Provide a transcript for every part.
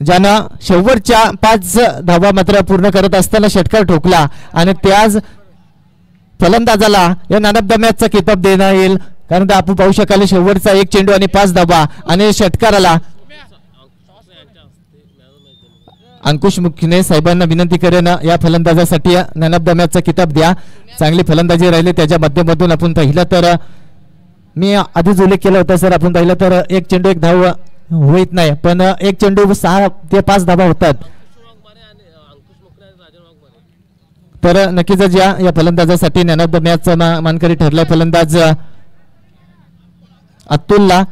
ज्यानं शेवटच्या 5 धावा मात्र पूर्ण करत असताना षटकार ठोकला आणि त्याच फलंदाजाला या मॅन ऑफ द मॅचचा किताब देण्यात येईल. कारण आपण पाहू शकाल शेवटचा 1 चेंडू आणि 5 धावा आणि षटकाराला अंकुश मुखने साहेबांना विनंती करेन या फलंदाजासाठी मॅन ऑफ द मॅचचा किताब द्या. चांगली फलंदाजी राहिली त्याच्या माध्यमातून आपण पाहिलं तर मी आधीच उल्लेख केला होता सर. आपण पाहिलं तर 1 चेंडू 1 धाव होत नाही पण 1 चेंडू 6 ते 5 धावा होतात. तर नक्कीच या फलंदाजासाठी मॅन ऑफ द मॅच मानकरी ठरलाय फलंदाज अतुलला.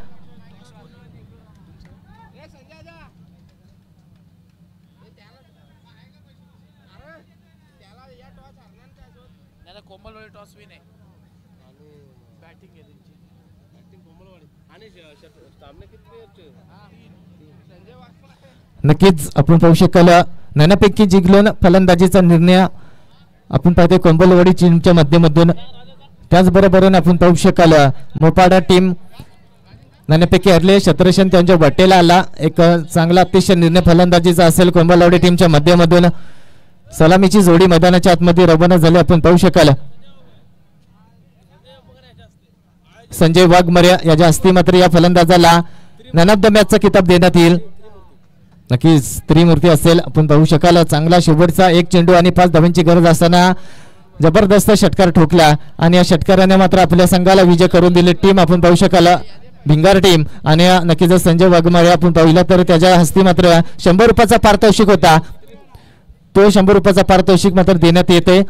नक्कीच आपण पाहू शकाल नानापैकी जिंकलोन फलंदाजीचा निर्णय आपण पाहतोय कोंबलवाडी टीमच्या माध्यमातून. त्याचबरोबर आपण पाहू शकाल मोपाडा टीम नानापैकी हरले. शतरशन त्यांच्या वाटेला आला. एक चांगला अतिशय निर्णय फलंदाजीचा असेल कोंबलवाडी टीमच्या माध्यमातून. सलामीची जोडी मैदानाच्या आतमध्ये रवाना झाली आपण पाहू शकाल. संजय वाघमरे याच्या हस्ते मात्र या फलंदाजाला मॅन ऑफ द मॅचचा किताब देण्यात येईल. नक्कीच त्रिमूर्ती असेल आपण पाहू शकाल. चांगला शेवटचा 1 चेंडू आणि 5 धावांची गरज असताना जबरदस्त षटकार ठोकला आणि या षटकाराने मात्र आपल्या संघाला विजय करून दिले. टीम आपण पाहू शकाल भिंगार टीम आणि नक्कीच संजय वाघमारे आपण पाहिलं तर त्याच्या हस्ते मात्र 100 रुपयाचा पारितोषिक होता. तो 100 रुपयाचा पारितोषिक मात्र देण्यात येते.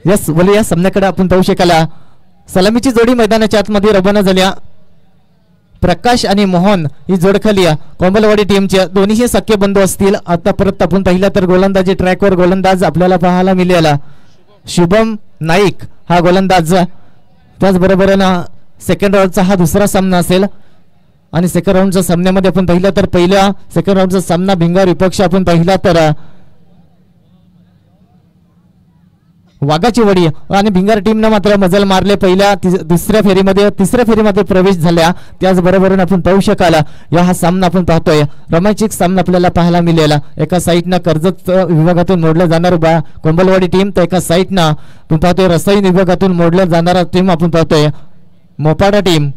यस बोले या सामन्याकडे आपण पाहू शकाल. सलामीची जोडी मैदानाच्या आतमध्ये रवाना झाल्या. प्रकाश आणि मोहन ही जोड खाली कोंबलवाडी टीमच्या दोन्हीही सख्खे बंधू असतील. आता परत आपण पाहिलं तर गोलंदाजी ट्रॅकवर गोलंदाज आपल्याला पाहायला मिळेल. शुभम नाईक हा गोलंदाज. त्याचबरोबर सेकंड राऊंडचा हा दुसरा सामना असेल आणि सेकंड राऊंडच्या सामन्यामध्ये आपण पाहिलं तर पहिला सेकंड राऊंडचा सामना भिंगार विपक्ष आपण पाहिला तर वाघाची वडी आणि भिंगार टीमनं मात्र मजल मारले. पहिल्या तिसऱ्या फेरीमध्ये प्रवेश झाल्या. त्याचबरोबर आपण पाहू शकाल या हा सामना आपण पाहतोय रोमांचिक सामना आपल्याला पाहायला मिळेल. एका साईडनं कर्जत विभागातून मोडलं जाणार कोंबलवाडी टीम तर एका साईडनं आपण पाहतोय रसायन विभागातून मोडलं जाणारा टीम आपण पाहतोय मोपाडा टीम.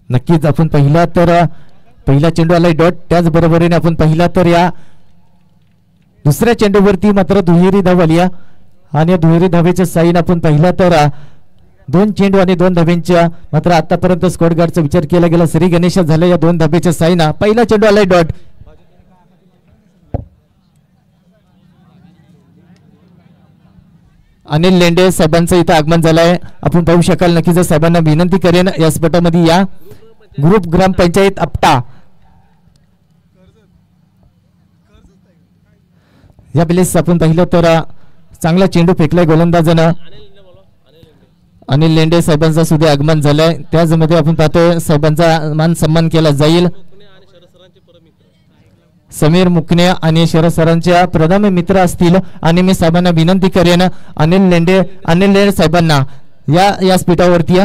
नक्कीच आपण पहिला तर पहिला चेंडू आलाय डॉट. त्याचबरोबरीने आपण पहिला तर या दुसऱ्या चेंडूवरती मात्र दुहेरी धाव आली आणि या दुहेरी धावेचे साईन आपण पहिला तर 2 चेंडू आणि 2 धाब्यांच्या मात्र आतापर्यंत स्क्वॉड गार्डचा विचार केला गेला. श्री गणेश झाले या 2 धाब्याच्या साईन. पहिला चेंडू आलाय डॉट. अनिल लेंडे साहेबांचं इथं आगमन झालंय आपण पाहू शकाल. नक्कीच साहेबांना विनंती करेन या स्पर्धेमध्ये या. ग्रुप ग्रामपंचायत आपटा या प्लेस आपण पाहिलं तर चांगला चेंडू फेकलाय गोलंदाजानं. अनिल लेंडे साहेबांचा सुद्धा आगमन झालंय. त्याचमध्ये आपण पाहतोय साहेबांचा मान सन्मान केला जाईल. समीर मुकणे आणि शरद सरांच्या प्रथम मित्र असतील आणि मी साहेबांना विनंती करेन अनिल लेंडे साहेबांना या स्पीटावरती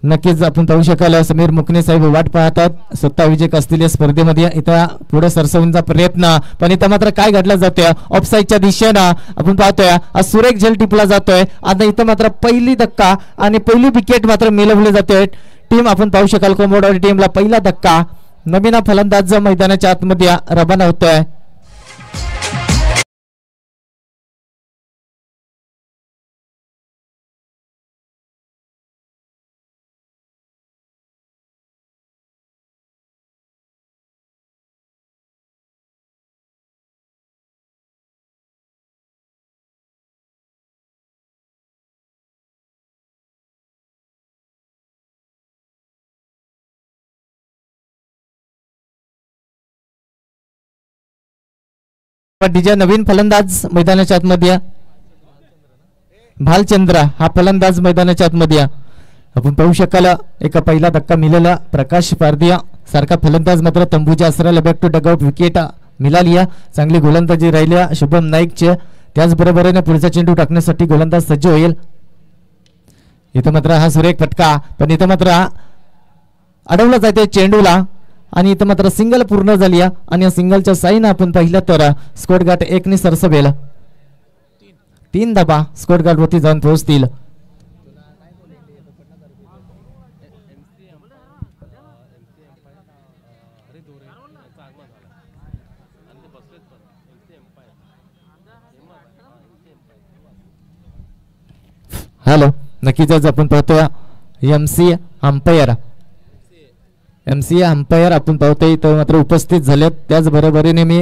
नक्कीच आपण पाहू शकाल. समीर मुकणे साहेब वाट पाहतात. स्वतः विजयक असतील या स्पर्धेमध्ये. इथं पुढे सरसवण्याचा प्रयत्न पण इथं मात्र काय घडला जातोय ऑफसाईडच्या दिशेनं आपण पाहतोय सुरेख झेल टिपला जातोय. आता इथं मात्र पहिली धक्का आणि पहिली विकेट मात्र मिळवली जाते. टीम आपण पाहू शकाल कोंबडवाडी टीमला पहिला धक्का. नवीन फलंदाज मैदानाच्या आतमध्ये रवाना होतोय. कबड्डीचा नवीन फलंदाज मैदानाच्या आतमध्ये या. भालचंद्र हा फलंदाज मैदानाच्या आतमध्ये या. आपण पाहू शकाल एका पहिला धक्का मिळाला प्रकाश पारदिया सारखा फलंदाज मात्र तंबूच्या आसराला बॅक टू डगआउट विकेट मिळाली. चांगली गोलंदाजी राहिल्या शुभम नाईकचे. त्याचबरोबरीने पुढचा चेंडू टाकण्यासाठी गोलंदाज सज्ज होईल. इथं मात्र हा सुरेख फटका पण इथं मात्र अडवला जाते चेंडूला आणि इथं मात्र सिंगल पूर्ण झाली आणि या सिंगलच्या साईन आपण पाहिलं तर स्कोर गाठ 1 ने सरसवेल. 3 धाबा स्कोर गाठ वरती जाऊन पोहोचतील. हॅलो नक्कीच आज आपण पाहतोय एमसी अंपायर आपण पाहतोय तर मात्र उपस्थित झालेत. त्याचबरोबरीने मी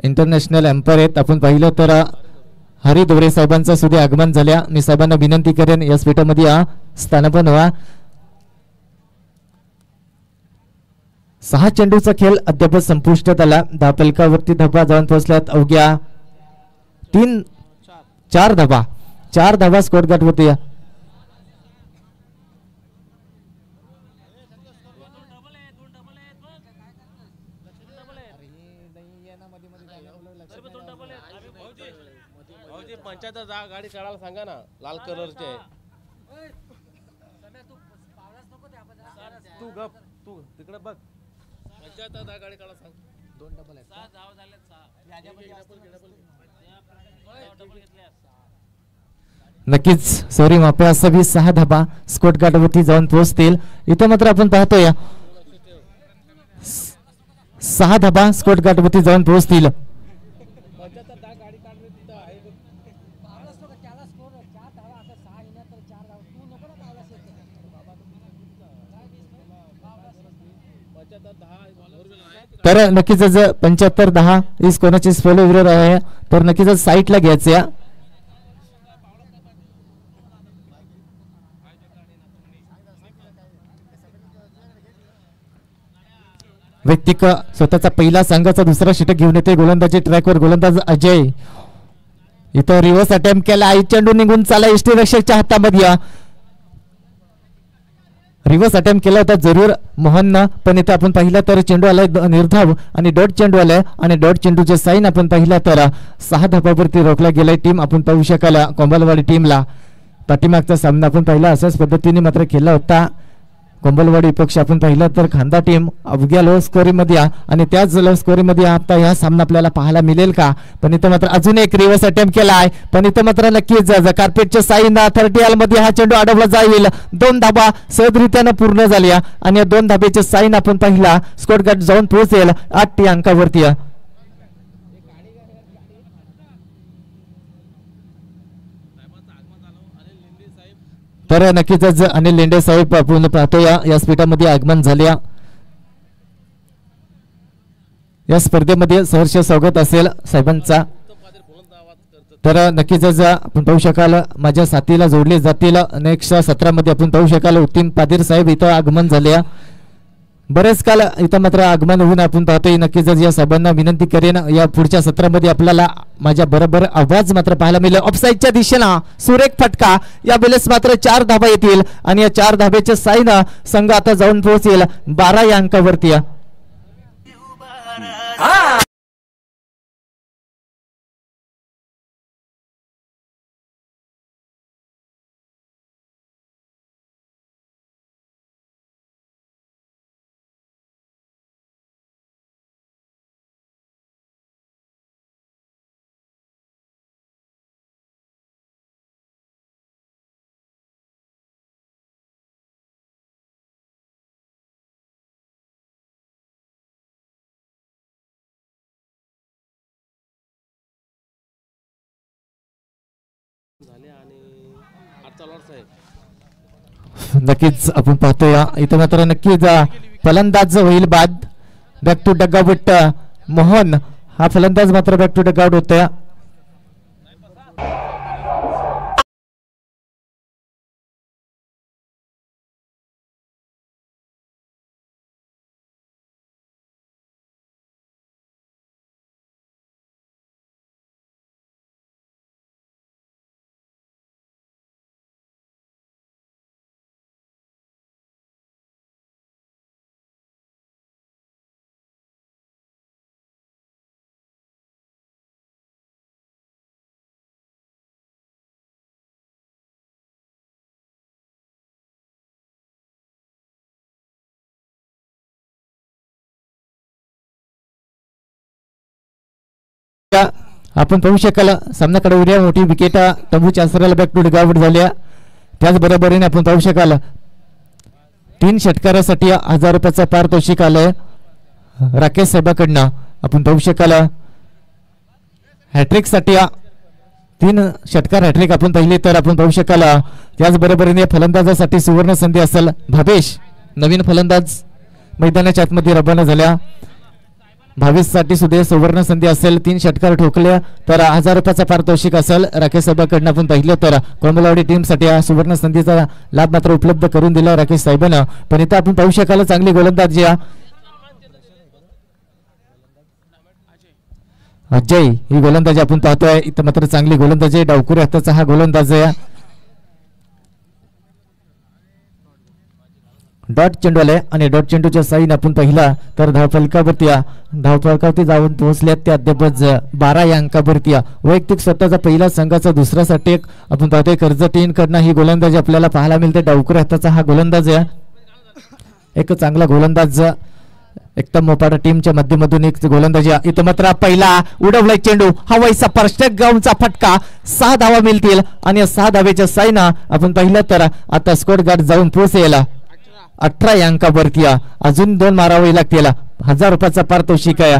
इंटरनॅशनल अंपायर आहेत आपण पाहिलं तर हरी दोरे साहेबांचं सुद्धा आगमन झाल्या. मी साहेबांना विनंती करेन या स्पीटामध्ये स्थानापन्न व्हा. 6 चेंडूचा खेळ अद्याप संपुष्टात आला. धापलकावरती धाबा जाऊन पोहोचल्यात अवघ्या 4 धाबा स्कोर गाठ होते. गाडी काढायला सांगा ना लाल कलरचे. तू गप तू तिकडे बघ. गाडी काढायला सांग. 2 डबल आहेत. 6 धाव झालेत. 6 नक्कीच सॉरी मापे असं 6 धाबा स्कोर गाठवरती जाऊन पोहोचतील. इथं मात्र आपण पाहतोय 6 धाबा स्कोर गाठवरती जाऊन पोहोचतील. तर नक्कीच 75-10 इस कोणाची फॉलो विरोध आहे तर नक्कीच साईटला घ्यायचं. व्यक्तिक स्वतःचा पहिला संघाचा दुसरा षटक घेऊन येते. गोलंदाजी ट्रॅकवर गोलंदाज अजय. इथं रिव्हर्स अटेम्प्ट केला. चेंडू निघून चाला यष्टीरक्षकच्या हातामध्ये. रिव्हर्स अटेम्प्ट केला होता जरूर मोहननं पण इथं आपण पाहिलं तर चेंडू आलाय निर्धाव आणि डॉट चेंडू आलाय आणि डॉट चेंडूचे साईन आपण पाहिलं तर 6 धाबावरती रोखला गेलाय. टीम आपण पाहू शकाल कोंबलवाडी टीमला. पाठीमागचा सामना आपण पाहिला अशाच पद्धतीने मात्र खेळला होता. कोंबलवाडी पक्ष आपण पाहिलं तर खांदा टीम अवघ्या लो स्कोरीमध्ये आणि त्याच लो स्कोरीमध्ये आता हा सामना आपल्याला पाहायला मिळेल का. पण इथं मात्र अजून एक रिव्हर्स अटेम्प्ट केलाय पण इथं मात्र नक्कीच कार्पेटच्या साईन 30 मध्ये हा चेंडू अडवला जाईल. 2 धाबा सहजरित्यानं पूर्ण झाल्या आणि या 2 धाब्याचे साईन आपण पाहिला स्कोर गाठ जाऊन पोहोचेल 8 अंकावरती. तर नक्कीच अनिल लेंडे साहेब आपण पाहतो या स्पीटामध्ये आगमन झाल्या. या स्पर्धेमध्ये सहर्ष स्वागत असेल साहेबांचा. तर नक्कीच आपण पाहू शकाल माझ्या साथीला जोडले जातील. नेक्स्ट 17 मध्ये आपण पाहू शकाल उत्तीम पादीर साहेब इथं आगमन झाल्या. बरेच काल इथं मात्र आगमन होऊन आपण पाहतोय. नक्कीच या साहेबांना विनंती करेन या पुढच्या सत्रामध्ये आपल्याला माझ्या बरोबर आवाज मात्र पाहायला मिळेल. ऑफसाईडच्या दिशेला सुरेख फटका. या वेळेस मात्र 4 धाबा येतील आणि या 4 धाब्याचे साईन संघ आता जाऊन पोहोचेल 12 या अंकावरती. नक्कीच आपण पाहतोय इथं मात्र नक्कीच फलंदाज होईल बाद. बॅक टू डगआउट मोहन हा फलंदाज मात्र बॅक टू डगआउट होतोय. आपण पाहू शकाल सामनाकडे उद्या मोठी विकेट तंबूच्या आसराला बॅक टू डगआउट झाल्या. त्याचबरोबरीने आपण पाहू शकाल 3 षटकारासाठी 1000 रुपयाचा पारितोषिक आलंय राकेश साहेबांकडनं. आपण पाहू शकाल हॅट्रिक साठी 3 षटकार हॅट्रिक आपण पाहिले तर आपण पाहू शकाल. त्याचबरोबरीने फलंदाजासाठी सुवर्ण संधी असेल. भावेश नवीन फलंदाज मैदानाच्या आतमध्ये रवाना झाल्या. भावेशसाठी सुद्धा सुवर्ण संधी असेल. 3 षटकार ठोकल्या तर 1000 रुपयाचा पारितोषिक असेल. राकेश साहेबांकडनं आपण पाहिलं तर कोंबलवाडी टीमसाठी सुवर्ण संधीचा लाभ मात्र उपलब्ध करून दिला राकेश साहेबांना. पण इथं आपण पाहू शकाल चांगली गोलंदाजी अजय ही गोलंदाजी आपण पाहतोय. इथं मात्र चांगली गोलंदाजी डावकुरे हाताचा हा गोलंदाज आहे. डॉट चेंडू आले आणि डॉट चेंडूच्या साईन आपण पाहिला तर धावफलकावरती जाऊन पोहोचल्यात त्या अद्याप 12 या अंकावरती. वैयक्तिक स्वतःचा पहिला संघाचा दुसरा षटक आपण पाहतोय कर्जत टीमकडनं ही गोलंदाजी आपल्याला पाहायला मिळते. डावकुरे हाताचा हा गोलंदाज आहे. एक चांगला गोलंदाज एकदम मोपाडा टीमच्या माध्यमातून एक गोलंदाजी. इथं मात्र पहिला उडवलाय चेंडू हवाईचा स्पर्शक गाऊनचा फटका. 6 धावा मिळतील आणि 6 धावेच्या साईना आपण पाहिलं तर आता स्कोर गार्ड जाऊन पोहोचेल 18 या अंकावरती. अजून 2 मारावे लागतील. 1000 रुपयाचा पारितोषिक आहे.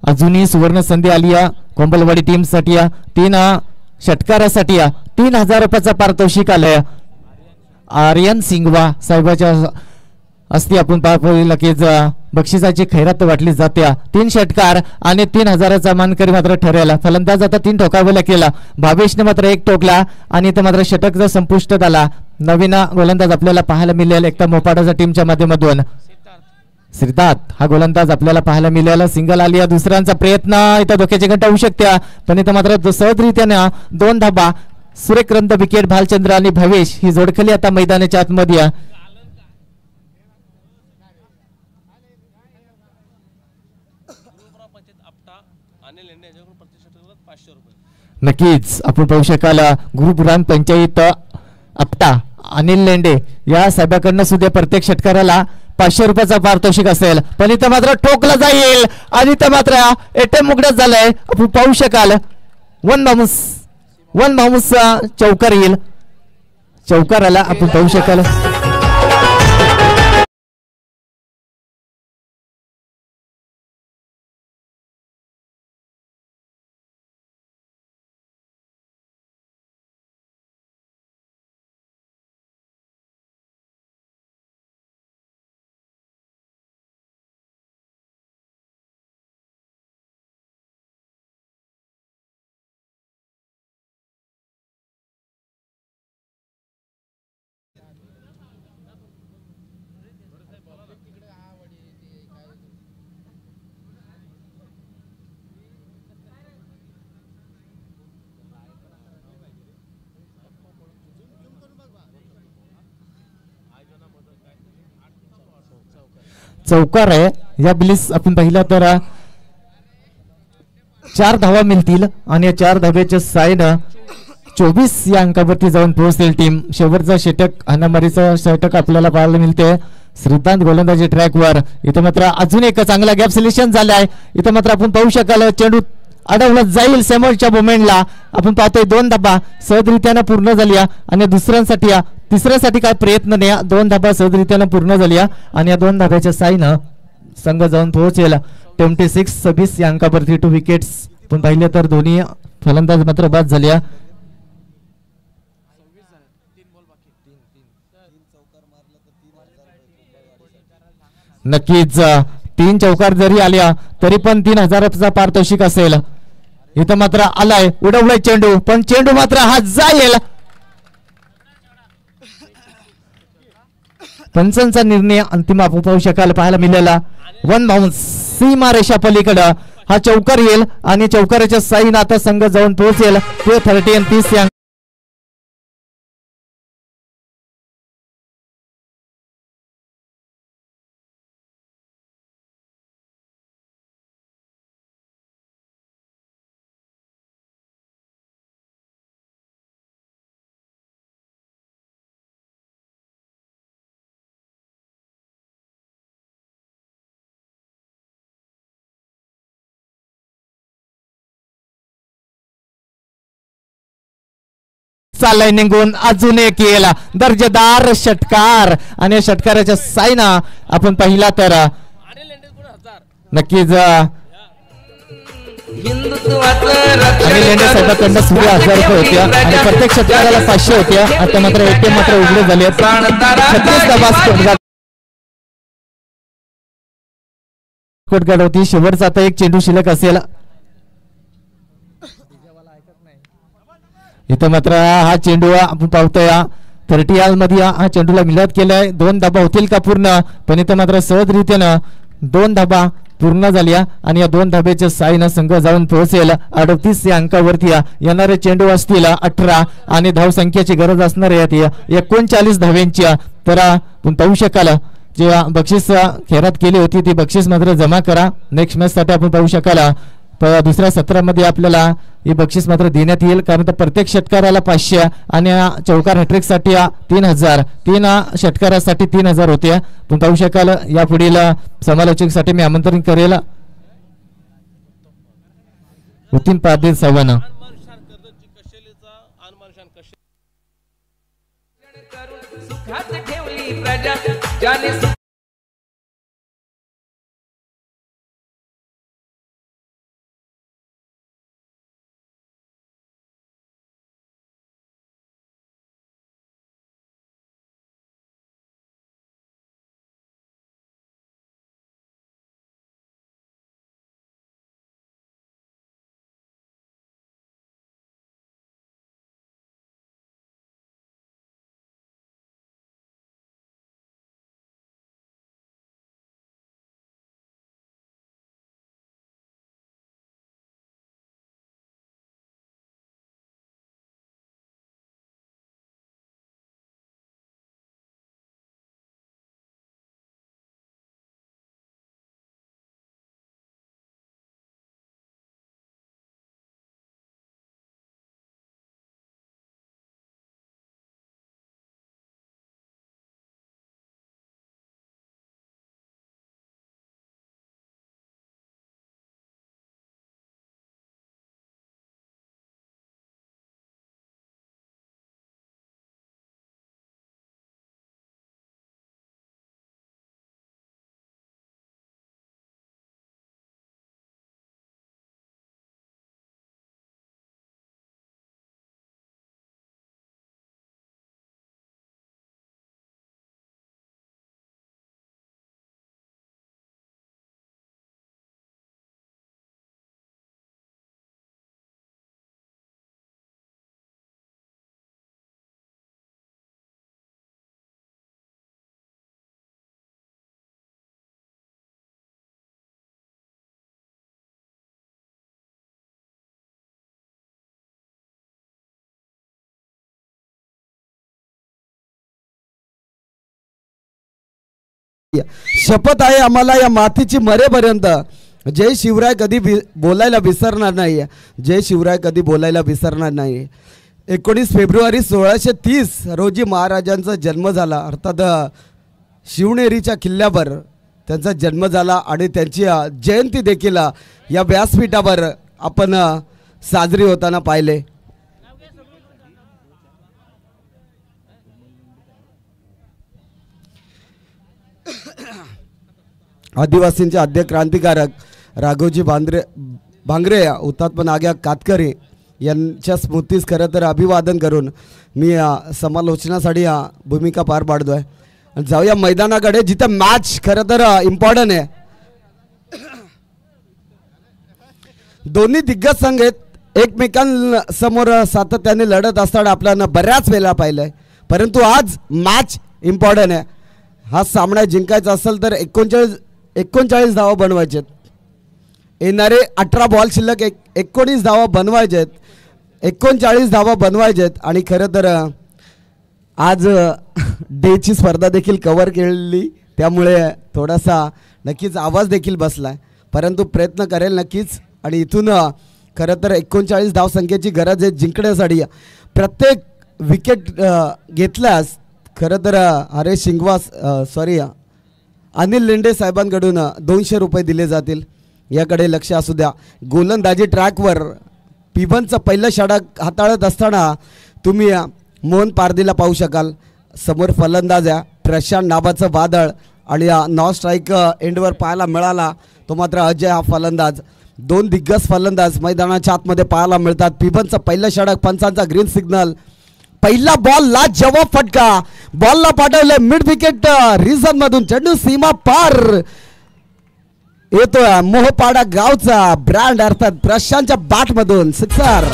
अजूनही सुवर्ण संधी आली कोंबलवाडी टीम साठी. 3 षटकारासाठी 3000 रुपयाचा पारितोषिक आलंय. आर्यन सिंगवा साहेबाच्या असती आपण पाहिलं की बक्षिसाची खैरात वाटली जाते. 3 षटकार आणि 3000चा मानकरी मात्र ठरेल. फलंदाज आता 3 ठोकावेला केला. भावेशने मात्र 1 ठोकला आणि इथं मात्र षटक संपुष्टात आला. नवीन गोलंदाज आपल्याला पाहायला मिळेल एकदम मोपाडाच्या टीमच्या माध्यमातून. सिद्धार्थ हा गोलंदाज आपल्याला पाहायला मिळाला. सिंगल आली. दुसऱ्यांचा प्रयत्न इथं धोक्याची घंटा होऊ शकते पण इथं मात्र सहजरित्याने 2 धाबा सुरेख रंद विकेट. भालचंद्र आणि भावेश ही जोडखली आता मैदानाच्या आतमध्ये. नक्कीच आपण पाहू शकाल ग्रुप ग्रामपंचायत आपटा अनिल लेंडे या साहेबांकडनं सुद्धा प्रत्येक षटकाराला 500 रुपयाचा पारितोषिक असेल. पण इथं मात्र ठोकला जाईल आणि इथं मात्र एटीएम उघडच झालंय. आपण पाहू शकाल 1 बाउन्स चौकार येईल. चौकाराला आपण पाहू शकाल. चौकार आहे या बिलीस आपण पाहिलं तर 4 धावा मिळतील आणि या 4 धाव्याच्या साईन 24 या अंकावरती जाऊन पोहोचतील टीम. शेवटचा षटक हाणामारीचा षटक आपल्याला पाहायला मिळते. श्रीकांत गोलंदाजी ट्रॅकवर. इथं मात्र अजून एक चांगला गॅप सिलेक्शन झालाय. इथं मात्र आपण पाहू शकाल चेंडू अडवला जाईल समोरच्या मोमेंटला. आपण पाहतोय 2 धाबा सहजरित्याने पूर्ण झाल्या आणि दुसऱ्यांसाठी तिसऱ्यासाठी काय प्रयत्न नाही. 2 धाबा सहजरित्याने पूर्ण झाल्या आणि या 2 धाब्याच्या साईनं संघ जाऊन पोहोचेल 26 या अंकावरती 2 विकेट्स. पण पाहिले तर दोन्ही फलंदाज मात्र बाद झाल्या. नक्कीच 3 चौकार जरी आल्या तरी पण 3000चा पारितोषिक असेल. इथं मात्र आलाय उडवलाय चेंडू पण चेंडू मात्र हा जाईल. पंचांचा निर्णय अंतिम आपण पाहू शकाल पाहायला मिळाला. 1 बाउन्स सीमारेषा पलीकडं हा चौकार येईल आणि चौकाराच्या साईन आता संघ जाऊन पोहोचेल ते 30 आणि 30 या चाललाय निघून अजून एक येईल दर्जेदार षटकार आणि या षटकाराच्या साईना आपण पाहिला तर नक्कीच आणि लेंडे साहेबांकडून सुद्धा 1000 रुपये होत्या आणि प्रत्येक षटकाराला 500 होत्या. आता मात्र ATM मात्र उघडे झाले. 36 धावा स्कोर होती. शेवटचा आता एक चेंडू शिल्लक असेल. इथं मात्र हा चेंडू आपण पाहतोय 30 मध्ये हा चेंडूला मिलात केलाय. 2 धाबा होतील का पूर्ण, पण इथं मात्र सहजरित्यानं 2 धाबा पूर्ण झाल्या आणि या 2 धाब्याच्या साईनं संघ जाऊन पोहोचेल 38 या अंकावरती. येणारे चेंडू असतील 18 आणि धावसंख्येची गरज असणार आहे 39 धाव्यांची. तर आपण पाहू शकाल जे बक्षीस खेळात केली होती ती बक्षीस मात्र जमा करा. नेक्स्ट मॅच साठी आपण पाहू शकाल दुसऱ्या सत्रामध्ये आपल्याला हे बक्षीस मात्र देण्यात येईल, कारण तर प्रत्येक षटकाराला 500 आणि चौकार हॅट्रिक साठी 3000, 3 षटकारासाठी 3000 होते. तुम्ही पाहू शकाल या पुढील समालोचक साठी मी आमंत्रण करेल उतीन पाटील साहेबांना. शपथ आहे आम्हाला या मातीची मरेपर्यंत जय शिवराय कधी बोलायला विसरणार नाही. जय शिवराय कधी बोलायला विसरणार नाही. 19 फेब्रुवारी 1630 रोजी महाराजांचा जन्म झाला, अर्थात शिवनेरीच्या किल्ल्यावर त्यांचा जन्म झाला आणि त्यांची जयंती देखील या व्यासपीठावर आपण साजरी होताना पाहिले. आदिवासींचे आद्य क्रांतिकारक राघोजी भांगरे हुतात्मा नाग्या कातकरी यांच्या स्मृतीस खरं तर अभिवादन करून मी समालोचनासाठी भूमिका पार पाडतो आहे. जाऊया मैदानाकडे जिथे मॅच खरं तर इम्पॉर्टंट आहे. दोन्ही दिग्गज संघ एकमेकांसमोर सातत्याने लढत असताना आपल्याला बऱ्याच वेळा पाहिलंय, परंतु आज मॅच इम्पॉर्टंट आहे. हा सामना जिंकायचा असेल तर 39 धावा बनवायचे. येणारे 18 बॉल शिल्लक 19 धावा बनवायचेत, 39 धावा बनवायचेत. आणि खरं तर आज डेची स्पर्धा देखील कव्हर केलेली, त्यामुळे थोडासा नक्कीच आवाज देखील बसलाय, परंतु प्रयत्न करेल नक्कीच. आणि इथून खरं तर 39 धावसंख्येची गरज आहे जिंकण्यासाठी. प्रत्येक विकेट घेतल्यास खरं तर हरेश शिंगवा अनिल लेंडे साहेबांकडून 200 रुपये दिले जातील, याकडे लक्ष असू द्या. गोलंदाजी ट्रॅकवर पिबनचं पहिलं षटक हाताळत असताना तुम्ही मोहन पारदीला पाहू शकाल. समोर फलंदाज आहे प्रशांत नावाचं वादळ, आणि नॉन स्ट्राईक एंडवर पाहायला मिळाला तो मात्र अजय हा फलंदाज. 2 दिग्गज फलंदाज मैदानाच्या आतमध्ये पाहायला मिळतात. पिबनचं पहिलं षटक, पंचांचा ग्रीन सिग्नल. पहिला बॉल ला जवाब फटका, बॉलला पाठवले मिड विकेट रिझन मधून, चेंडू सीमा पार येतोय. मोहपाडा गावचा ब्रँड अर्थात प्रशांतच्या बॅट मधून सिक्सर.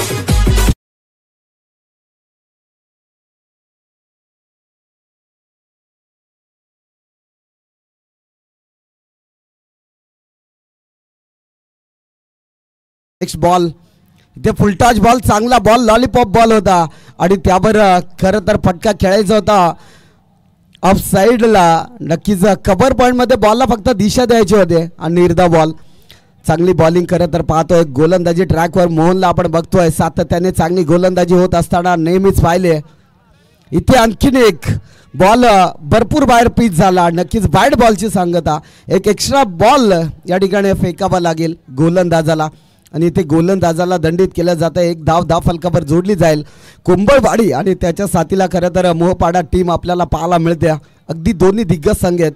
नेक्स्ट बॉल इथे फुलटॉच बॉल, चांगला बॉल, लॉलीपॉप बॉल होता आणि त्यावर खरं तर फटका खेळायचा होता ऑफ साईडला. नक्कीच कव्हर पॉईंट मध्ये बॉलला फक्त दिशा द्यायची होते आणि निर्धा बॉल. चांगली बॉलिंग खरं तर पाहतोय. गोलंदाजी ट्रॅकवर मोहनला आपण बघतोय, सातत्याने चांगली गोलंदाजी होत असताना नेहमीच पाहिले. इथे आणखीन एक बॉल भरपूर बाहेर पिच झाला, नक्कीच वाईड बॉलची सांगता. एक एक्स्ट्रा बॉल या ठिकाणी फेकावा लागेल गोलंदाजाला, आणि इथे गोलंदाजाला दंडित केलं जातं. एक धाव फलकावर जोडली जाईल. कुंभळवाडी आणि त्याच्या साथीला खरं तर मोहपाडा टीम आपल्याला पाहायला मिळते. अगदी दोन्ही दिग्गज संघ आहेत.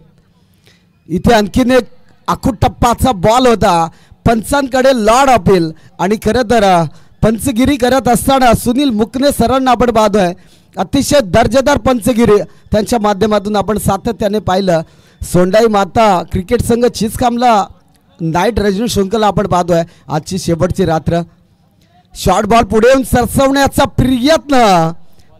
इथे आणखीन एक आखूटप्पाचा बॉल होता, पंचांकडे लॉर्ड अपील, आणि खरं तर पंचगिरी करत असताना सुनील मुकणे सरांना आपण पाहतोय. अतिशय दर्जेदार पंचगिरी त्यांच्या माध्यमातून आपण सातत्याने पाहिलं. सोंडाई माता क्रिकेट संघ चिचखांबला नाईट रजनी शृंखला आपण पाहतोय. आजची शेवटची रात्र. शॉर्ट बॉल पुढे येऊन सरसवण्याचा प्रयत्न,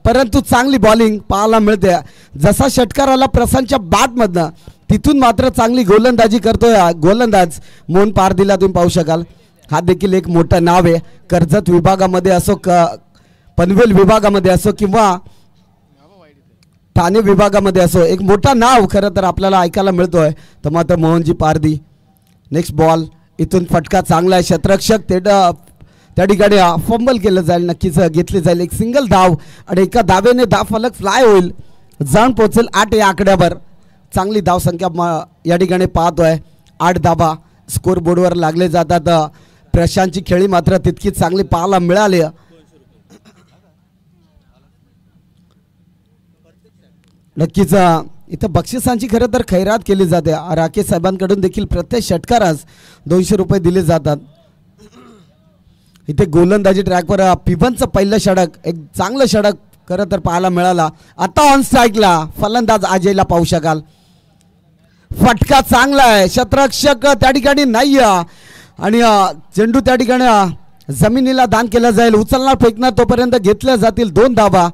परंतु चांगली बॉलिंग पाहायला मिळते. जसा षटकार आला प्रशांतच्या बॅटमधनं, तिथून मात्र चांगली गोलंदाजी करतोय गोलंदाज मोहन पारदीला तुम्ही पाहू शकाल. हा देखील एक मोठं नाव आहे. कर्जत विभागामध्ये असो, पनवेल विभागामध्ये असो किंवा ठाणे विभागामध्ये असो, एक मोठा नाव खरं तर आपल्याला ऐकायला मिळतोय तर मात्र मोहनजी पारदी. नेक्स्ट बॉल, इथून फटका चांगला आहे. क्षेत्ररक्षक त्या ठिकाणी फंबल केलं जाईल, नक्कीच घेतली जाईल. एक सिंगल धाव आणि एका धावेने फलक फ्लाय होईल, जाऊन पोहोचेल 8 या आकड्यावर. चांगली धावसंख्या या ठिकाणी पाहतोय. 8 धावा स्कोर बोर्डवर लागले जातात. प्रशांतची खेळी मात्र तितकी चांगली पाहायला मिळाली. नक्कीच इथं बक्षिसांची खरं तर खैरात केली जाते. राकेश साहेबांकडून देखील प्रत्येक षटकारास 200 रुपये दिले जातात. इथे गोलंदाजी ट्रॅकवर पिबनचं पहिलं षटक, एक चांगलं षटक खरं तर पाहायला मिळाला. आता ऑन स्ट्राईकला फलंदाज अजयला पाहू शकाल. फटका चांगला आहे, क्षेत्ररक्षक त्या ठिकाणी नाही आणि चेंडू त्या ठिकाणी जमिनीला दान केला जाईल. उचलणार फेकणार तोपर्यंत घेतल्या जातील 2 धावा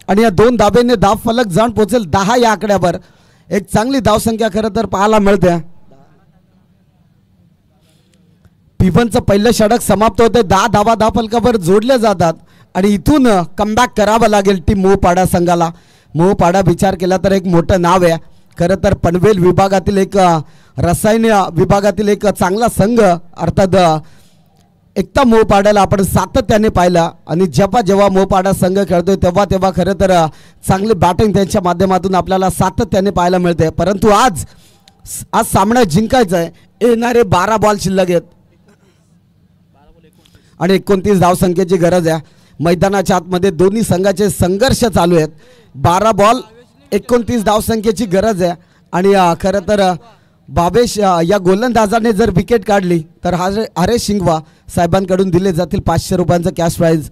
आणि या 2 धाब्याने धाव फलक जाऊन पोहोचेल 10 या आकड्यावर. एक चांगली धावसंख्या खरं तर पाहायला मिळते. पिबनचं पहिलं षटक समाप्त होते. 10 धावा धाव फलकावर जोडल्या जातात आणि इथून कमबॅक करावं लागेल टीम मोहपाडा संघाला. मोहपाडा विचार केला तर एक मोठं नाव आहे खरं तर. पनवेल विभागातील एक रसायन विभागातील एक चांगला संघ अर्थात एकता मोहपाड्याला आपण सातत्याने पाहिलं आणि जेव्हा जेव्हा मोहपाडा संघ खेळतोय तेव्हा खरं तर चांगली बॅटिंग त्यांच्या माध्यमातून आपल्याला सातत्याने पाहायला मिळते. परंतु आज सामना जिंकायचा आहे. येणारे 12 बॉल शिल्लक आहेत आणि 29 धावसंख्येची गरज आहे. मैदानाच्या आतमध्ये दोन्ही संघाचे संघर्ष चालू आहेत. 12 बॉल 29 धावसंख्येची गरज आहे आणि खरं तर बाबेश या गोलंदाजाने जर विकेट काढली तर हरेश शिंगवा साहेबांकडून दिले जातील 500 रुपयांचं कॅश प्राईज.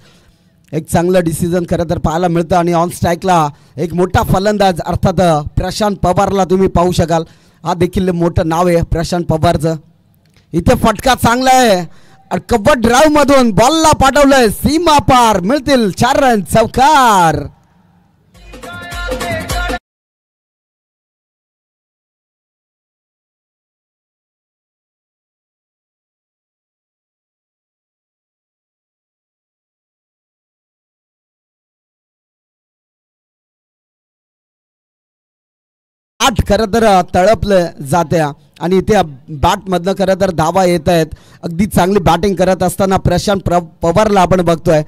एक चांगलं डिसिजन खरं तर पाहायला मिळतं आणि ऑन स्ट्राईकला एक मोठा फलंदाज अर्थात प्रशांत पवारला तुम्ही पाहू शकाल. हा देखील मोठं नाव आहे प्रशांत पवारचं. इथे फटका चांगला आहे. कव्हर ड्राईव्ह मधून बॉलला पाठवलंय सीमा पार, मिळतील 4 रन. चौकार. 8 खरं तर तळपलं जाते आणि इथे बॅटमधनं खरं तर धावा येत आहेत. अगदी चांगली बॅटिंग करत असताना प्रशांत पवारला आपण बघतोय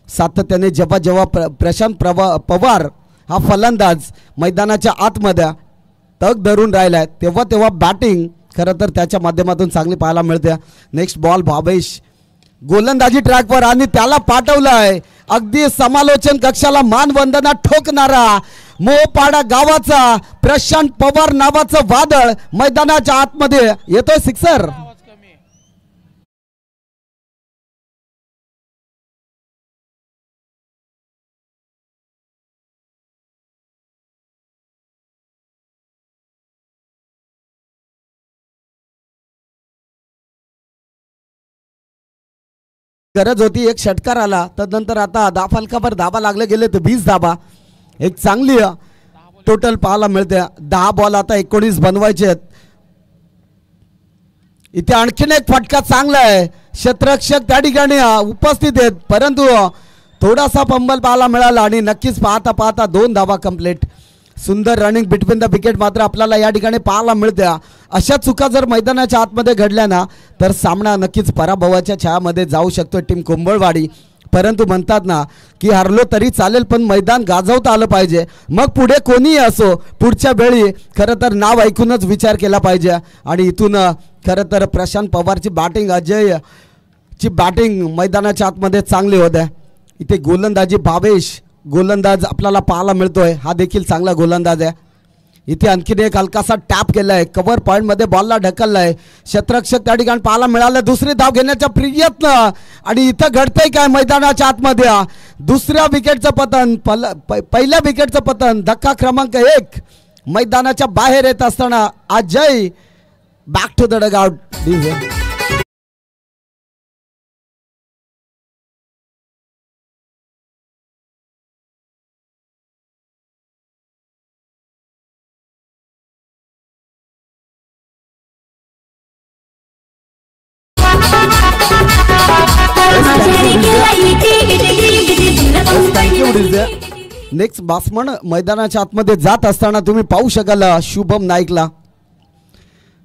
सातत्याने. जेव्हा प्रशांत पवार हा फलंदाज मैदानाच्या आतमध्ये तग धरून राहिलाय तेव्हा बॅटिंग खरं तर त्याच्या माध्यमातून चांगली पाहायला मिळते. नेक्स्ट बॉल भावेश गोलंदाजी ट्रॅकवर आणि त्याला पाठवलाय अगदी समालोचन कक्षाला मानवंदना ठोकणारा मोहपाडा गावाचा प्रशांत पवार नावाचं वादळ मैदानाच्या आतमध्ये येतोय. सिक्सर. गरज होती एक षटकार आला तदनंतर आता 10 फलकावर धाबा लागले गेले तर 20 धाबा. एक चांगली टोटल पाहायला मिळते. 10 बॉल आता 19 बनवायचे आहेत. इथे आणखीन एक फटका चांगला आहे. क्षेत्ररक्षक त्या ठिकाणी उपस्थित आहेत परंतु थोडासा पंबल पाहायला मिळाला आणि नक्कीच पाहता पाहता 2 धाबा कंप्लीट. सुंदर रनिंग बिटवीन द विकेट मात्र आपल्याला या ठिकाणी पाहायला मिळते. अशा चुका जर मैदानाच्या आतमध्ये घडल्या ना तर सामना नक्कीच पराभवाच्या छायामध्ये जाऊ शकतो टीम कुंभळवाडी. परंतु म्हणतात ना की हरलो तरी चालेल पण मैदान गाजवता आलं पाहिजे. मग पुढे कोणीही असो पुढच्या वेळी खरं तर नाव ऐकूनच विचार केला पाहिजे. आणि इथून खरं तर प्रशांत पवारची बॅटिंग अजयची बॅटिंग मैदानाच्या आतमध्ये चांगली होते. इथे गोलंदाजी भावेश गोलंदाज आपल्याला पाहायला मिळतोय. हा देखील चांगला गोलंदाज आहे. इथे आणखीन एक हलकासा टॅप केलाय कव्हर पॉइंट मध्ये बॉलला ढकललाय. क्षेत्ररक्षक त्या ठिकाणी पाहायला मिळालं. दुसरी धाव घेण्याचा प्रयत्न आणि इथं घडतंय काय मैदानाच्या आतमध्ये दुसऱ्या विकेटचं पतन पहिल्या विकेटचं पतन. धक्का क्रमांक 1 मैदानाच्या बाहेर येत असताना Ajay back to the dugout. Next batsman मैदानाच्या आतमध्ये जात असताना तुम्ही पाहू शकाल शुभम नाईकला.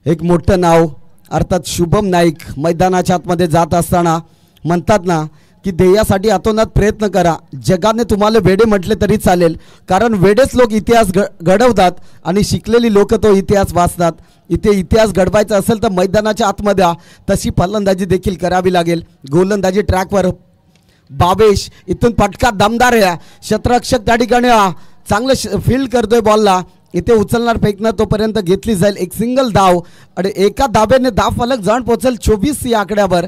एक मोठं नाव अर्थात शुभम नाईक मैदानाच्या आतमध्ये जात असताना म्हणतात ना की ध्येयासाठी अतोनात प्रयत्न करा. जगाने तुम्हाला वेडे म्हटले तरी चालेल कारण वेडेच लोक इतिहास घडवतात आणि शिकलेली लोक तो इतिहास वाचतात. इथे इतिहास घडवायचा असेल तर मैदानाच्या आतमध्ये तशी फलंदाजी देखील करावी लागेल. गोलंदाजी ट्रॅकवर भावेश इथून फटका दमदार आहे. क्षेत्ररक्षक त्या ठिकाणी चांगलं फील्ड करतोय बॉलला. इथे उचलणार फेकणं तोपर्यंत घेतली जाईल. एक सिंगल धाव आणि एका धाब्याने 10 फलक जाऊन पोहोचेल 24 या आकड्यावर.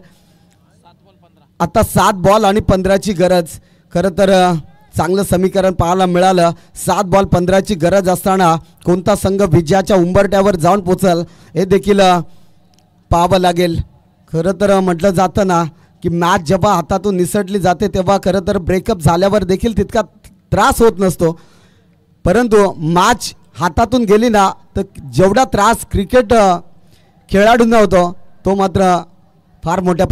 आता 7 बॉल आणि 15ची गरज. खरं तर चांगलं समीकरण पाहायला मिळालं. 7 बॉल 15ची गरज असताना कोणता संघ विजयाच्या उंबरट्यावर जाऊन पोचल हे देखील पाहावं लागेल. खरं तर म्हटलं जातं ना की मॅच जेव्हा हातातून निसटली जाते तेव्हा खरं तर ब्रेकअप झाल्यावर देखील तितका त्रास होत नसतो. परंतु मॅच हातातून गेली ना तर जेवढा त्रास क्रिकेट खेळाडूंना होतो तो मात्र फार मोठ्या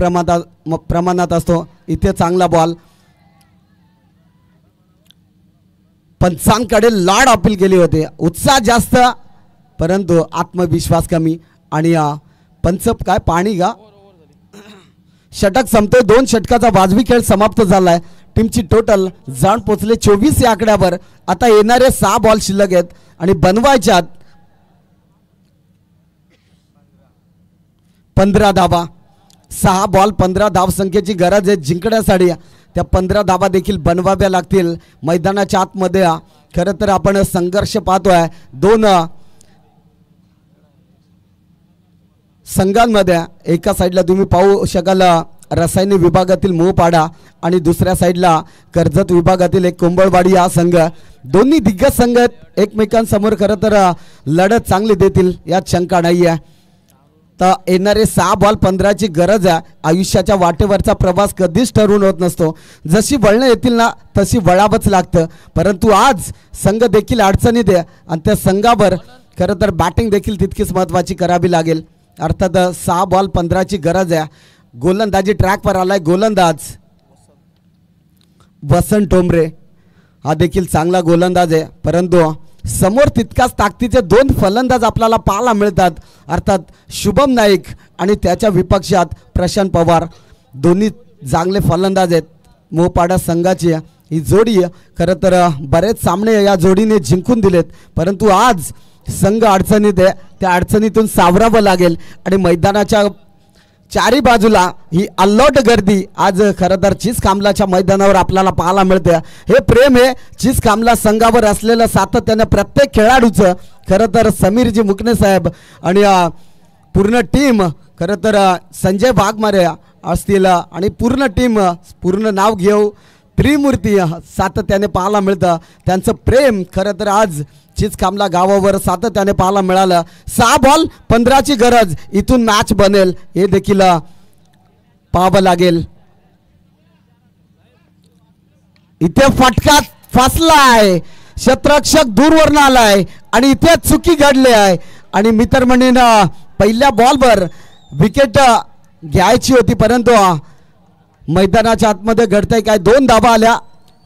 प्रमाणात असतो. इथे चांगला बॉल पंचांकडे लाड अपील केली होते. उत्साह जास्त परंतु आत्मविश्वास कमी. आणि पंच काय पाणी का षटक संपतोय. 2 षटकाचा वाजवी खेळ समाप्त झालाय. टीमची टोटल जाऊन पोचले 24 या आकड्यावर. आता येणारे 6 बॉल शिल्लक आहेत आणि बनवायच्यात 15 धाबा. 6 बॉल 15 धावसंख्येची गरज आहे जिंकण्यासाठी. त्या 15 धाबा देखील बनवाव्या लागतील. मैदानाच्या आतमध्ये खरं तर आपण संघर्ष पाहतोय 2 संघांमध्ये. एका साईडला तुम्ही पाहू शकाल रसायनी विभागातील मोहपाडा आणि दुसऱ्या साईडला कर्जत विभागातील एक कुंभळवाडी हा संघ. दोन्ही दिग्गज संघ एकमेकांसमोर खरं तर लढत चांगली देतील यात शंका नाही आहे. तर येणारे 6 बॉल 15ची गरज आहे. आयुष्याच्या वाटेवरचा प्रवास कधीच ठरवून होत नसतो. जशी वळणं येतील ना तशी वळावंच लागतं. परंतु आज संघ देखील अडचणीत आहे आणि त्या संघावर खरं तर बॅटिंग देखील तितकीच महत्त्वाची करावी लागेल. अर्थात 6 बॉल 15ची गरज आहे. गोलंदाजी ट्रॅकवर आलाय गोलंदाज वसंत टोंबरे. हा देखील चांगला गोलंदाज आहे परंतु समोर तितकाच ताकदीचे दोन फलंदाज आपल्याला पाहायला मिळतात, अर्थात शुभम नाईक आणि त्याच्या विपक्षात प्रशांत पवार. दोन्ही चांगले फलंदाज आहेत. मोहपाडा संघाची ही जोडी खरं तर बरेच सामने या जोडीने जिंकून दिलेत, परंतु आज संघ अडचणीत आहे. त्या अडचणीतून सावरावं लागेल आणि मैदानाच्या चारी बाजूला ही अल्लोट गर्दी आज खरं तर चिसखांबलाच्या मैदानावर आपल्याला पाहायला मिळते. हे प्रेम आहे चिसखांबला संघावर असलेलं सातत्याने प्रत्येक खेळाडूचं. खरं तर समीरजी मुकणे साहेब आणि पूर्ण टीम, खरं तर संजय वाघमारे असतील आणि पूर्ण टीम, पूर्ण नाव घेऊ त्रिमूर्ती सातत्याने पाहायला मिळतं. त्यांचं प्रेम खरं तर आज चिचखांबला गावावर सातत्याने पाहायला मिळालं. 6 बॉल 15ची गरज, इथून मॅच बनेल हे देखील पाहावं लागेल. इथे फटका फसलाय, क्षेत्ररक्षक दूरवरून आलाय आणि इथे चुकी घडली आहे आणि मित्रमंडळीनं पहिल्या बॉलवर विकेट घ्यायची होती, परंतु मैदानाच्या आतमध्ये घडतंय काय, 2 धावा आल्या.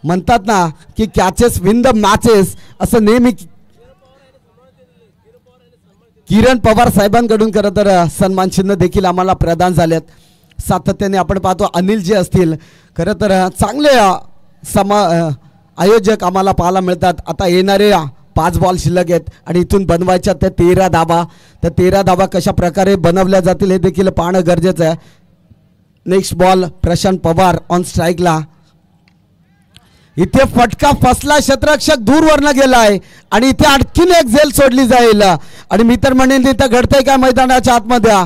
म्हणतात ना की कॅचेस विन द मॅचेस, असं नेहमी किरण पवार साहेबांकडून खरं तर सन्मान चिन्ह देखील आम्हाला प्रदान झालेत. सातत्याने आपण पाहतो अनिलजी असतील, खरं तर चांगले आयोजक आम्हाला पाहायला मिळतात. आता येणारे 5 बॉल शिल्लक आहेत आणि इथून बनवायच्या त्या 13 धावा, त्या 13 धावा कशा प्रकारे बनवल्या जातील हे देखील पाहणं गरजेचं आहे. Next ball Prashant Pawar on स्ट्राईकला. इथे फटका फसला, क्षेत्ररक्षक दूरवरनं गेलाय आणि इथे आणखीन एक झेल सोडली जाईल आणि मित्रमंडळींनी इथं घडतंय काय मैदानाच्या आतमध्ये.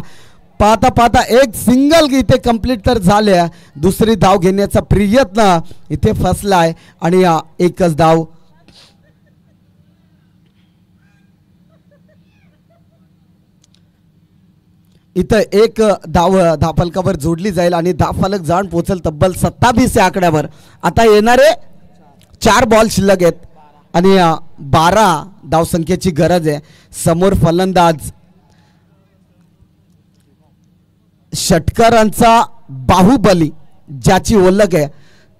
पाहता पाहता एक सिंगल इथे कंप्लीट तर झाले, दुसरी धाव घेण्याचा प्रयत्न इथे फसलाय आणि एकच धाव. इथं एक धाव धाफलकावर जोडली जाईल आणि धाफलक जाऊन पोहोचेल तब्बल 27 या आकड्यावर. आता येणारे 4 बॉल शिल्लक आहेत आणि 12 धावसंख्येची गरज आहे. समोर फलंदाज षटकारांचा बाहुबली ज्याची ओळख आहे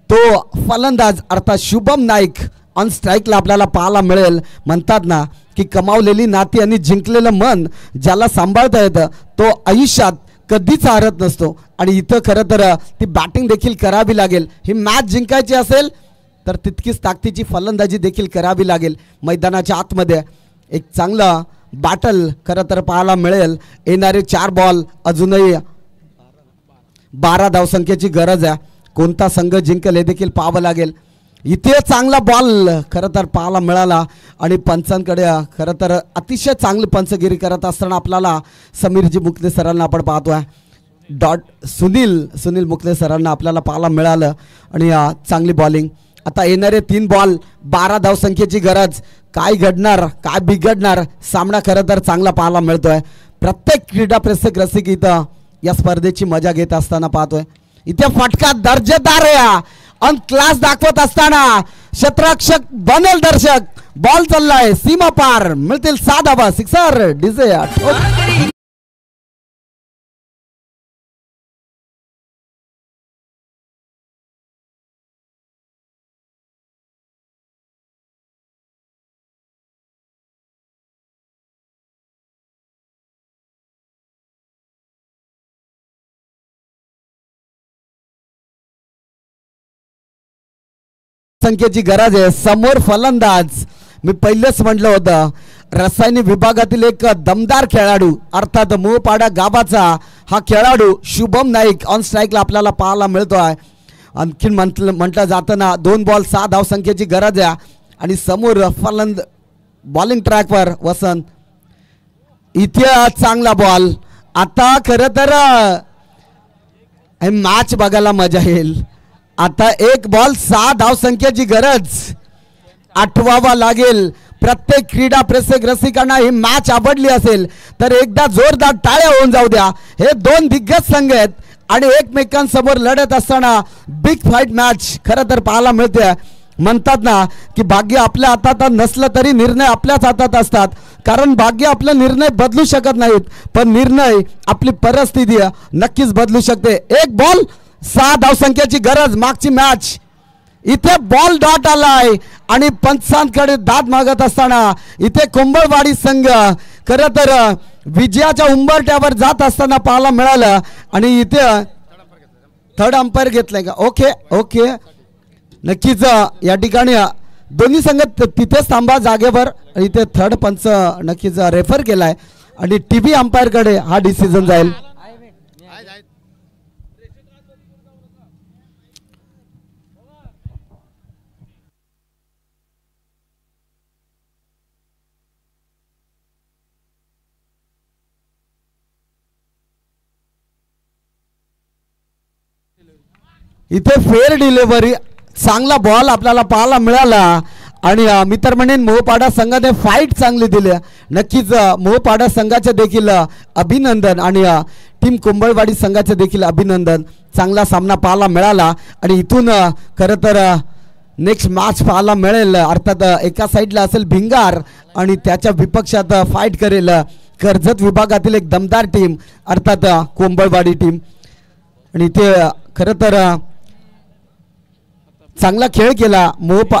तो फलंदाज अर्थात शुभम नाईक ऑन स्ट्राईकला आपल्याला पाहायला मिळेल. म्हणतात ना की कमावलेली नाती आणि जिंकलेलं मन ज्याला सांभाळता येतं तो आयुष्यात कधीच हारत नसतो आणि इथं खरं तर ती बॅटिंग देखील करावी लागेल. ही मॅच जिंकायची असेल तर तितकीच ताकदीची फलंदाजी देखील करावी लागेल. मैदानाच्या आतमध्ये एक चांगला बॅटल खरं तर पाहायला मिळेल. येणारे 4 बॉल अजूनही 12 धावसंख्येची गरज आहे. कोणता संघ जिंकेल हे देखील पाहावं लागेल. इथे चांगला बॉल खरं तर पाहायला मिळाला आणि पंचांकडे खरं तर अतिशय चांगली पंचगिरी करत असताना आपल्याला समीरजी मुकणे सरांना आपण पाहतोय. सुनील मुकणे सरांना आपल्याला पाहायला मिळालं आणि चांगली बॉलिंग. आता येणारे 3 बॉल 12 धावसंख्येची गरज. काय घडणार, काय बिघडणार, सामना खरं तर चांगला पाहायला मिळतोय. प्रत्येक क्रीडा प्रेक्षक रसिक इथं या स्पर्धेची मजा घेत असताना पाहतोय. इथे फटका दर्जेदार आहे अन क्लास दाखवत असताना क्षेत्ररक्षक बनेल दर्शक. बॉल चाललाय सीमा पार, मिळतील 7 धावा. Sixer DJ. संख्येची गरज आहे. समोर फलंदाज मी पहिलेच म्हटलं होतं रसायन विभागातील एक दमदार खेळाडू अर्थात मोहपाडा गावाचा हा खेळाडू शुभम नाईक ऑन स्ट्राईकला आपल्याला पाहायला मिळतोय. आणखीन म्हटलं जातं ना 2 बॉल 6 धावसंख्येची गरज आहे आणि समोर बॉलिंग ट्रॅकवर वसंत. इथे चांगला बॉल. आता खरं तर मॅच बघायला मजा येईल. आता 1 बॉल 6 धावसंख्येची गरज. आठवावा लागेल. प्रत्येक क्रीडा प्रेक्षक रसिकांना ही मॅच आवडली असेल तर एकदा जोरदार टाळ्या होऊन जाऊ द्या. हे 2 दिग्गज संघ आहेत आणि एकमेकांसमोर लढत असताना बिग फाईट मॅच खरं तर पाहायला मिळते. म्हणतात ना की भाग्य आपल्या हातात नसलं तरी निर्णय आपल्याच हातात असतात. कारण भाग्य आपला निर्णय बदलू शकत नाहीत पण निर्णय आपली परिस्थिती नक्कीच बदलू शकते. 1 बॉल 6 धावसंख्येची गरज. मागची मॅच इथे बॉल डॉट आलाय आणि पंचांकडे दाद मागत असताना इथे कुंभळवाडी संघ खरं तर विजयाच्या उंबरठ्यावर जात असताना पाहायला मिळालं आणि इथे थर्ड अंपायर घेतलाय का? ओके ओके, नक्कीच या ठिकाणी दोन्ही संघ तिथेच थांबा जागेवर. इथे थर्ड पंच नक्कीच रेफर केलाय आणि टीव्ही अंपायर कडे हा डिसिजन जाईल. इथे फेअर डिलिव्हरी, चांगला बॉल आपल्याला पाहायला मिळाला आणि मित्र म्हणेन मोहपाडा संघाने फाईट चांगली दिली. नक्कीच मोहपाडा संघाचे देखील अभिनंदन आणि टीम कुंभळवाडी संघाचे देखील अभिनंदन. चांगला सामना पाहायला मिळाला आणि इथून खरं तर नेक्स्ट मॅच पाहायला मिळेल. अर्थात एका साईडला असेल भिंगार आणि त्याच्या विपक्षात फाईट करेल कर्जत विभागातील एक दमदार टीम अर्थात कुंभळवाडी टीम. आणि इथे खरं तर चांगला खेळ केला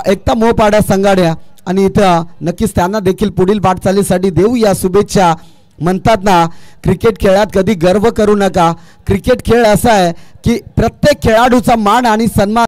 एकता मोहपाडा संघाने आणि इथं नक्कीच त्यांना देखील पुढील वाटचालीसाठी देऊ या शुभेच्छा. म्हणतात ना क्रिकेट खेळात कधी गर्व करू नका. क्रिकेट खेळ असा आहे की प्रत्येक खेळाडूचा मान आणि सन्मान